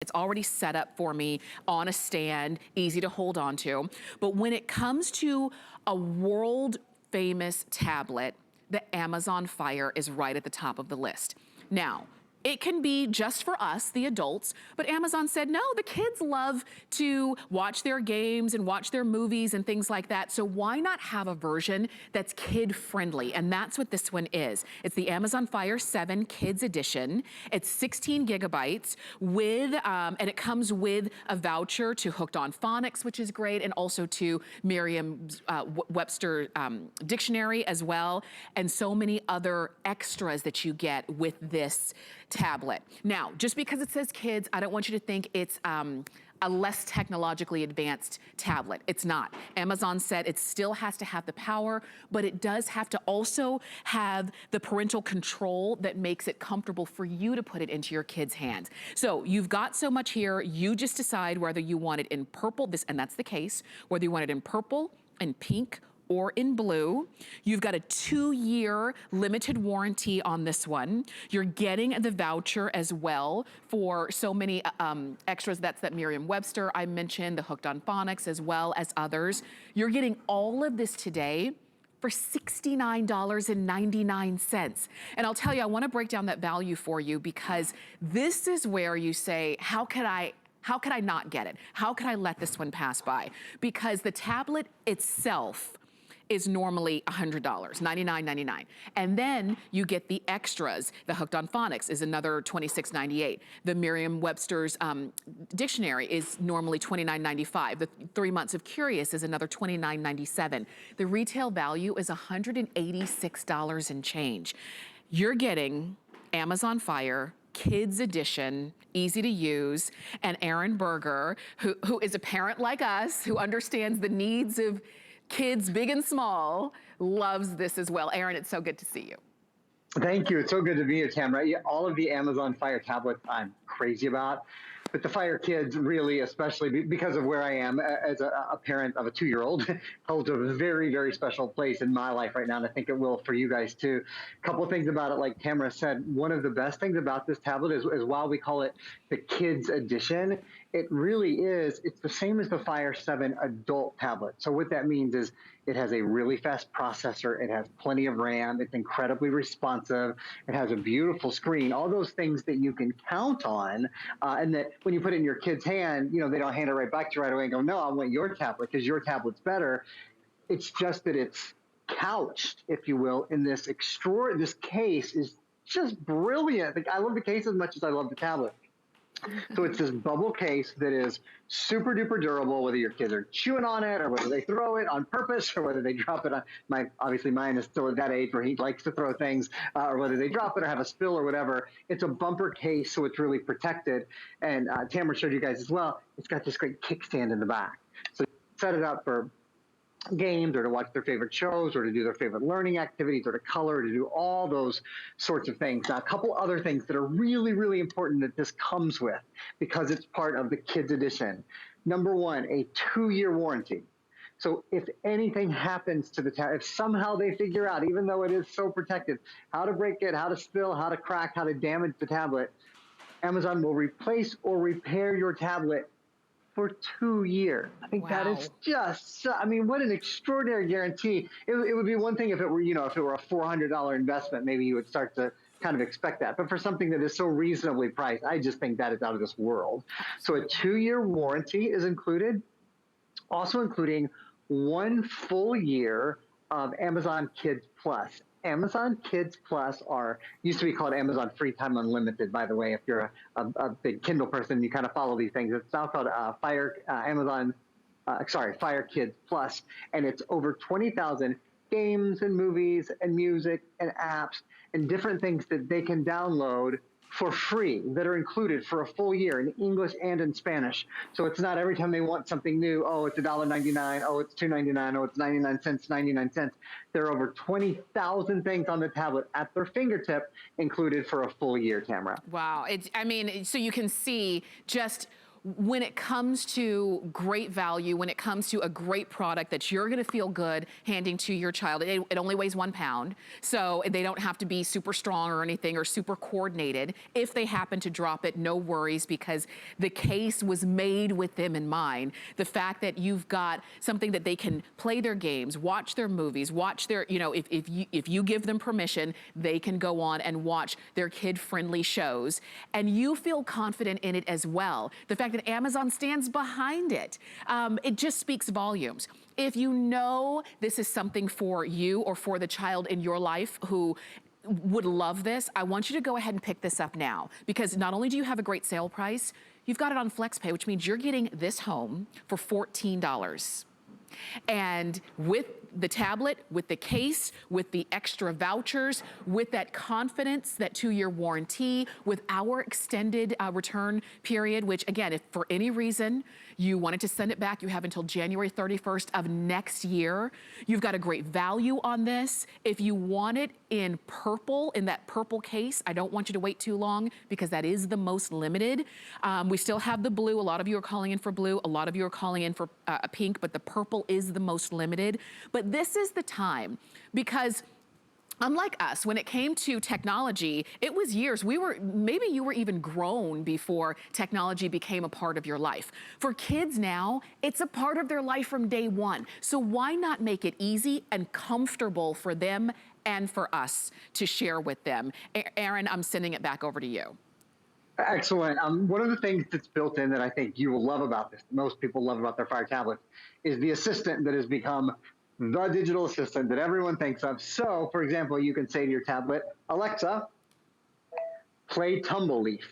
It's already set up for me on a stand, easy to hold on to. But when it comes to a world famous tablet, the Amazon Fire is right at the top of the list. Now, it can be just for us, the adults, but Amazon said, no, the kids love to watch their games and watch their movies and things like that, so why not have a version that's kid-friendly? And that's what this one is. It's the Amazon Fire 7 Kids Edition. It's 16 gigabytes with, and it comes with a voucher to Hooked on Phonics, which is great, and also to Merriam-Webster dictionary as well, and so many other extras that you get with this tablet. Now, just because it says kids, I don't want you to think it's a less technologically advanced tablet. It's not. Amazon said it still has to have the power, but it does have to also have the parental control that makes it comfortable for you to put it into your kid's hands. So you've got so much here, you just decide whether you want it in purple, and that's the case, whether you want it in purple, in pink, or in blue. You've got a 2-year limited warranty on this one. You're getting the voucher as well for so many extras. That's that Merriam-Webster I mentioned, the Hooked on Phonics, as well as others. You're getting all of this today for $69.99. And I'll tell you, I wanna break down that value for you because this is where you say, how could I not get it? How could I let this one pass by? Because the tablet itself is normally $100, $99.99. And then you get the extras. The Hooked on Phonics is another $26.98. The Merriam-Webster's dictionary is normally $29.95. The 3 Months of Curious is another $29.97. The retail value is $186 and change. You're getting Amazon Fire Kids Edition, easy to use, and Aaron Berger, who is a parent like us, who understands the needs of kids big and small, loves this as well. Aaron, it's so good to see you. Thank you. It's so good to be here, Tamara. Yeah, all of the Amazon Fire tablets I'm crazy about. But the Fire Kids really, especially because of where I am as a parent of a 2-year-old, holds a very, very special place in my life right now, and I think it will for you guys too. A couple of things about it, like Tamara said, one of the best things about this tablet is while we call it the Kids Edition, it really is, it's the same as the Fire 7 adult tablet. So what that means is it has a really fast processor, it has plenty of RAM, it's incredibly responsive, it has a beautiful screen, all those things that you can count on, and that when you put it in your kid's hand, you know, they don't hand it right back to you right away and go, no, I want your tablet because your tablet's better. It's just that it's couched, if you will, in this this case is just brilliant. Like, I love the case as much as I love the tablet. So it's this bubble case that is super duper durable, whether your kids are chewing on it or whether they throw it on purpose or whether they drop it on, obviously mine is still at that age where he likes to throw things, or whether they drop it or have a spill or whatever. It's a bumper case, so it's really protected. And Tamara showed you guys as well, it's got this great kickstand in the back. So set it up for games or to watch their favorite shows or to do their favorite learning activities or to color, to do all those sorts of things. Now, a couple other things that are really, really important that this comes with because it's part of the Kids Edition. Number one, a 2-year warranty. So if anything happens to the tablet, if somehow they figure out, even though it is so protected, how to break it, how to spill, how to crack, how to damage the tablet, Amazon will replace or repair your tablet for 2 years. I think that is just, I mean, what an extraordinary guarantee. It would be one thing if it were, you know, if it were a $400 investment, maybe you would start to kind of expect that. But for something that is so reasonably priced, I just think that is out of this world. So a 2-year warranty is included, also including 1 full year of Amazon Kids Plus. Amazon Kids Plus used to be called Amazon Free Time Unlimited, by the way. If you're a big Kindle person, you kind of follow these things. It's now called Fire Kids Plus, and it's over 20,000 games and movies and music and apps and different things that they can download for free that are included for a full year in English and in Spanish. So it's not every time they want something new, oh, it's $1.99, oh, it's $2.99, oh, it's 99 cents, 99 cents. There are over 20,000 things on the tablet at their fingertip included for a full year, Tamara. Wow, I mean, so you can see just when it comes to great value, when it comes to a great product that you're gonna feel good handing to your child, it only weighs 1 pound, so they don't have to be super strong or anything or super coordinated. If they happen to drop it, no worries, because the case was made with them in mind. The fact that you've got something that they can play their games, watch their movies, watch their, you know, if you give them permission, they can go on and watch their kid-friendly shows, and you feel confident in it as well. The fact that Amazon stands behind it, it just speaks volumes. If you know this is something for you or for the child in your life who would love this, I want you to go ahead and pick this up now, because not only do you have a great sale price, you've got it on FlexPay, which means you're getting this home for $14. And with the tablet, with the case, with the extra vouchers, with that confidence, that 2-year warranty, with our extended return period, which again, if for any reason you wanted to send it back, you have until January 31st of next year. You've got a great value on this. If you want it in purple, in that purple case, I don't want you to wait too long, because that is the most limited. We still have the blue. A lot of you are calling in for blue. A lot of you are calling in for a pink, but the purple is the most limited. But this is the time, because unlike us, when it came to technology, it was years. Maybe you were even grown before technology became a part of your life. For kids now, it's a part of their life from day one. So why not make it easy and comfortable for them and for us to share with them? Aaron, I'm sending it back over to you. Excellent. One of the things that's built in that I think you will love about this, most people love about their Fire tablets, is the assistant that has become the digital assistant that everyone thinks of. So, for example, you can say to your tablet, Alexa, play Tumbleleaf.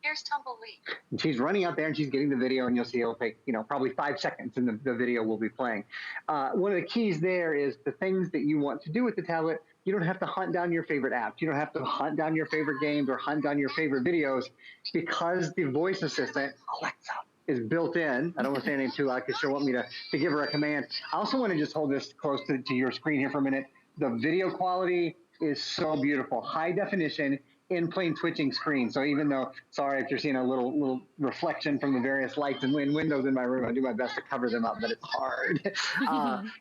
Here's Tumbleweed. And she's running out there and she's getting the video, and you'll see it'll take, probably 5 seconds, and the video will be playing. One of the keys there is the things that you want to do with the tablet. You don't have to hunt down your favorite apps. You don't have to hunt down your favorite games or hunt down your favorite videos, because the voice assistant, Alexa, is built in. I don't want to say anything too loud because she'll want me to give her a command. I also want to just hold this close to your screen here for a minute. The video quality is so beautiful. High definition, in plane twitching screen. So even though, sorry if you're seeing a little reflection from the various lights and windows in my room, I do my best to cover them up, but it's hard.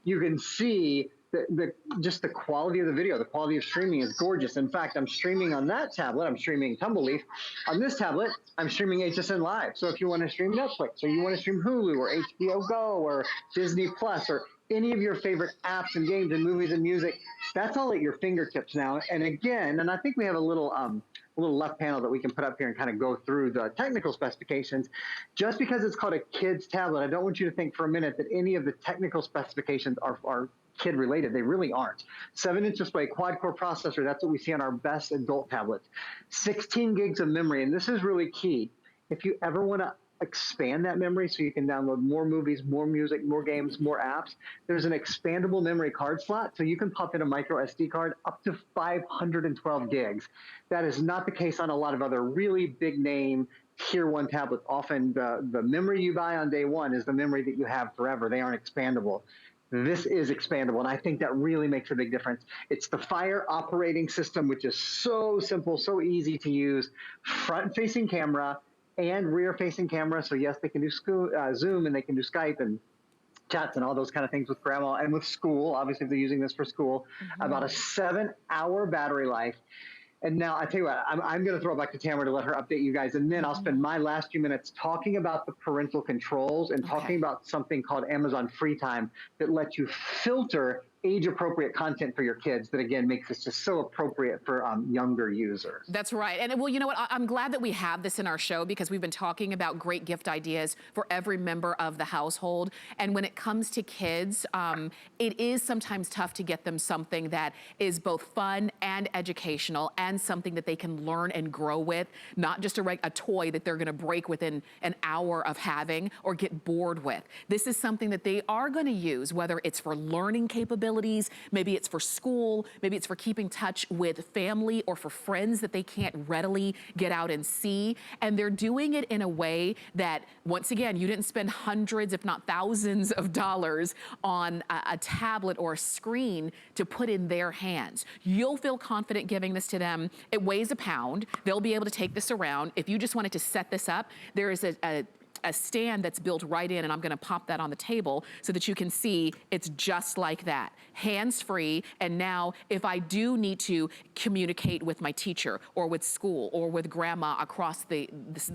You can see just the quality of the video. The quality of streaming is gorgeous. In fact, I'm streaming on that tablet. I'm streaming Tumbleleaf. On this tablet, I'm streaming HSN Live. So if you want to stream Netflix, or you want to stream Hulu or HBO Go or Disney Plus or any of your favorite apps and games and movies and music, that's all at your fingertips now. And again, and I think we have a little left panel that we can put up here and kind of go through the technical specifications. Just because it's called a kid's tablet, I don't want you to think for a minute that any of the technical specifications are kid related. They really aren't. 7-inch display, quad-core processor, that's what we see on our best adult tablets. 16 gigs of memory, and this is really key. If you ever want to expand that memory so you can download more movies, more music, more games, more apps, there's an expandable memory card slot, so you can pop in a micro SD card up to 512 gigs. That is not the case on a lot of other really big name tier 1 tablets. Often the memory you buy on day one is the memory that you have forever. They aren't expandable. This is expandable, and I think that really makes a big difference. It's the Fire operating system, which is so simple, so easy to use. Front-facing camera and rear-facing camera. So yes, they can do Zoom, and they can do Skype and chats and all those kind of things with grandma and with school. Obviously, if they're using this for school. About a 7-hour battery life. And now I tell you what, I'm going to throw it back to Tamara to let her update you guys, and then I'll spend my last few minutes talking about the parental controls and talking about something called Amazon Free Time that lets you filter age-appropriate content for your kids that, again, makes this just so appropriate for younger users. That's right. And well, you know what? I'm glad that we have this in our show, because we've been talking about great gift ideas for every member of the household. And when it comes to kids, it is sometimes tough to get them something that is both fun and educational and something that they can learn and grow with, not just a toy that they're going to break within an hour of having or get bored with. This is something that they are going to use, whether it's for learning capabilities responsibilities. Maybe it's for school, maybe it's for keeping touch with family or for friends that they can't readily get out and see. And they're doing it in a way that, once again, you didn't spend hundreds, if not thousands of dollars on a tablet or a screen to put in their hands. You'll feel confident giving this to them. It weighs a pound. They'll be able to take this around. If you just wanted to set this up, there is a stand that's built right in, and I'm gonna pop that on the table so that you can see it's just like that, hands-free. And now if I do need to communicate with my teacher or with school or with grandma across the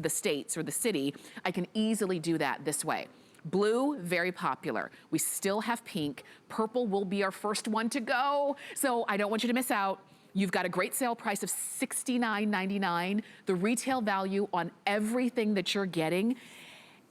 states or the city, I can easily do that this way. Blue, very popular. We still have pink. Purple will be our first one to go, so I don't want you to miss out. You've got a great sale price of $69.99. The retail value on everything that you're getting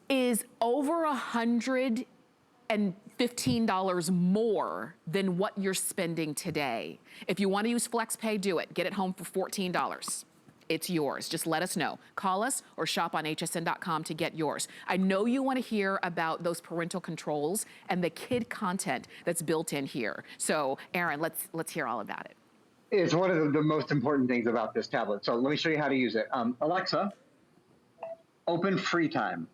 is over $115 more than what you're spending today. If you want to use FlexPay, do it. Get it home for $14. It's yours. Just let us know. Call us or shop on hsn.com to get yours. I know you want to hear about those parental controls and the kid content that's built in here. So, Aaron, let's hear all about it. It's one of the most important things about this tablet. So let me show you how to use it. Alexa, open free time.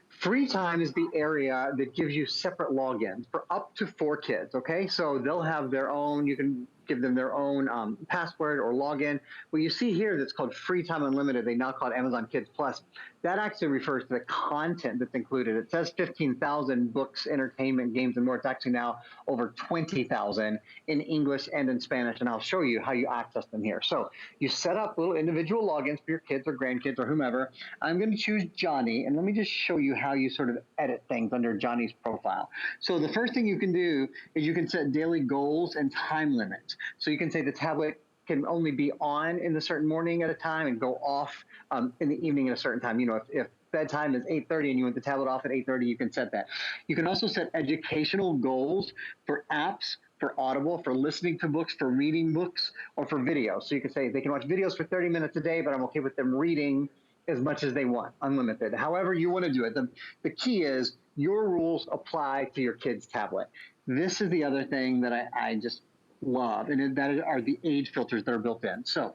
Free time is the area that gives you separate logins for up to 4 kids, okay? So they'll have their own, you can give them their own password or login. What you see here that's called Free Time Unlimited, they now call it Amazon Kids Plus, that actually refers to the content that's included. It says 15,000 books, entertainment, games, and more. It's actually now over 20,000 in English and in Spanish, and I'll show you how you access them here. So you set up little individual logins for your kids or grandkids or whomever. I'm going to choose Johnny, and let me just show you how you sort of edit things under Johnny's profile. So the first thing you can do is you can set daily goals and time limits. So you can say the tablet can only be on in the certain morning at a time and go off in the evening at a certain time. You know, if bedtime is 8:30 and you want the tablet off at 8:30, you can set that. You can also set educational goals for apps, for Audible, for listening to books, for reading books, or for videos. So you can say they can watch videos for 30 minutes a day, but I'm okay with them reading as much as they want, unlimited. However you want to do it. The key is your rules apply to your kid's tablet. This is the other thing that I just love, and that are the age filters that are built in. So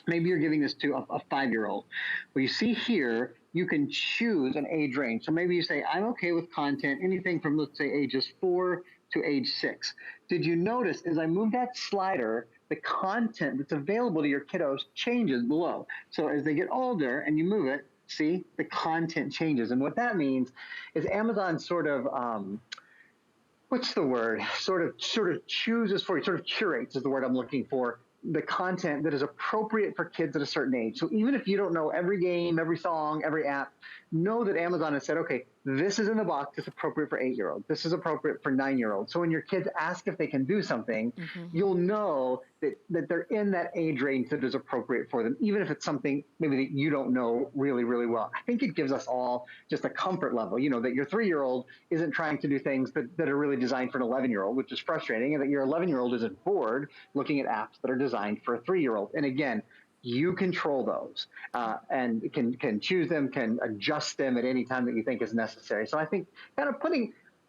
maybe you're giving this to a 5-year-old. Well, you see here, you can choose an age range. So maybe you say, I'm okay with content, anything from, let's say, ages 4 to age 6. Did you notice as I move that slider, the content that's available to your kiddos changes below? So as they get older and you move it, see, the content changes. And what that means is Amazon sort of, what's the word? Sort of chooses for you, sort of curates is the word I'm looking for, the content that is appropriate for kids at a certain age. So even if you don't know every game, every song, every app, know that Amazon has said, okay, this is in the box that's appropriate for 8-year-olds. This is appropriate for 9-year-olds. So when your kids ask if they can do something, you'll know that they're in that age range that is appropriate for them, even if it's something maybe that you don't know really, really well. I think it gives us all just a comfort level, you know, that your 3-year-old isn't trying to do things that are really designed for an 11-year-old, which is frustrating, and that your 11-year-old isn't bored looking at apps that are designed for a 3-year-old. And again, you control those and can choose them, can adjust them at any time that you think is necessary. So I think kind of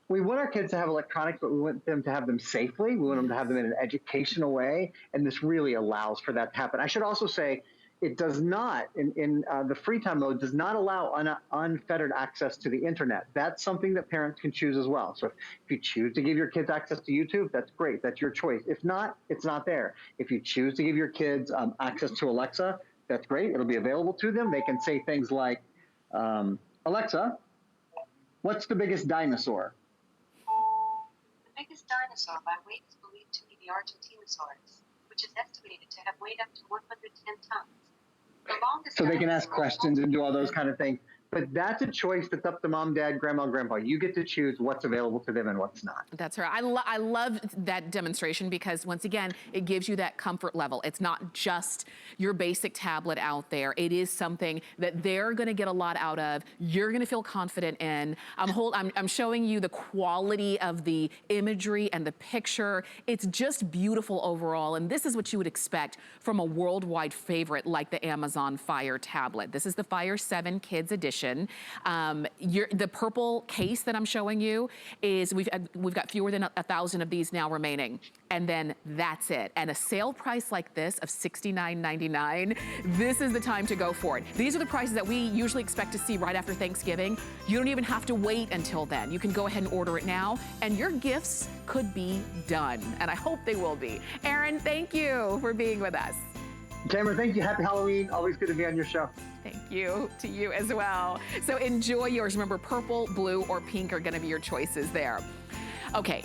we want our kids to have electronics, but we want them to have them safely. We want them to have them in an educational way, and this really allows for that to happen. I should also say, it does not, in the free time mode, does not allow unfettered access to the internet. That's something that parents can choose as well. So if you choose to give your kids access to YouTube, that's great. That's your choice. If not, it's not there. If you choose to give your kids access to Alexa, that's great. It'll be available to them. They can say things like, Alexa, what's the biggest dinosaur? The biggest dinosaur by weight is believed to be the Argentinosaurus, which is estimated to have weighed up to 110 tons. So they can ask questions and do all those kind of things. But that's a choice that's up to mom, dad, grandma, grandpa. You get to choose what's available to them and what's not. That's right. I love that demonstration because, once again, it gives you that comfort level. It's not just your basic tablet out there. It is something that they're going to get a lot out of. You're going to feel confident in. I'm showing you the quality of the imagery and the picture. It's just beautiful overall. And this is what you would expect from a worldwide favorite like the Amazon Fire tablet. This is the Fire 7 Kids Edition. edition. The purple case that I'm showing you is, we've got fewer than 1,000 of these now remaining. And then that's it. And a sale price like this of $69.99, this is the time to go for it. These are the prices that we usually expect to see right after Thanksgiving. You don't even have to wait until then. You can go ahead and order it now, and your gifts could be done. And I hope they will be. Aaron, thank you for being with us. Tamara, thank you. Happy Halloween. Always good to be on your show. Thank you to you as well. So enjoy yours. Remember, purple, blue, or pink are gonna be your choices there. Okay,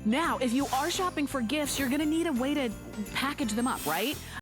now if you are shopping for gifts, you're gonna need a way to package them up, right?